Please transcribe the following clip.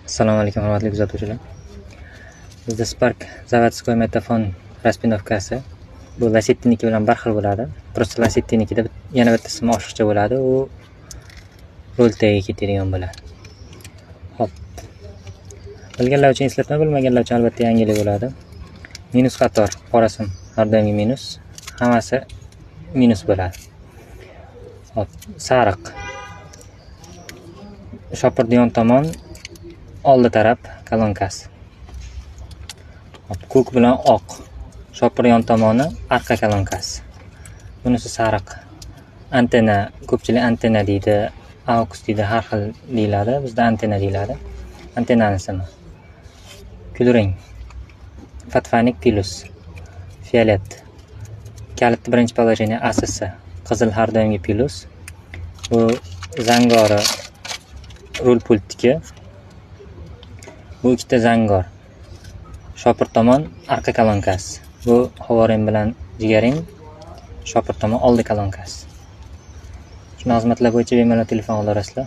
Assalomu alaykum hurmatli kuzatuvchilar. Bizda Spark zavodskoy metafon raspinovkasi. Bu Lassettiniki bilan bir xil bo'ladi. Просто Lassettinikida yana bitta ismi oshiqcha bo'ladi. U voltaga ketadigan bo'ladi. Hop. Bilganlar uchun eslatma, bilmaganlar uchun albatta yangilik bo'ladi. Minus qator, qora sim har doimgi minus, hammasi minus bo'ladi. Hop, sariq. Shopirni yon tomon oldi taraf kolonkasi. Ko'k bilan oq. Shopir yon tomoni arqa kolonkasi. Bunisi sariq. Antena, ko'pchilik antena deydi, aux deydi, har xil deyiladi. Bizda antena deyiladi. Antenani ismi. Kulrang. Fatfanik plus. Fiolet. Kalitni birinchi положение asisi. Qizil har doimgi plus. Bu zangori rul pultniki. Bu ikkita zangor. Shopir tomon arqa kolonkasi. Bu havoring bilan jigaring. Shopir tomon oldi kolonkasi. Shuni xizmatlar bo'yicha bemalol telefon olarasizlar.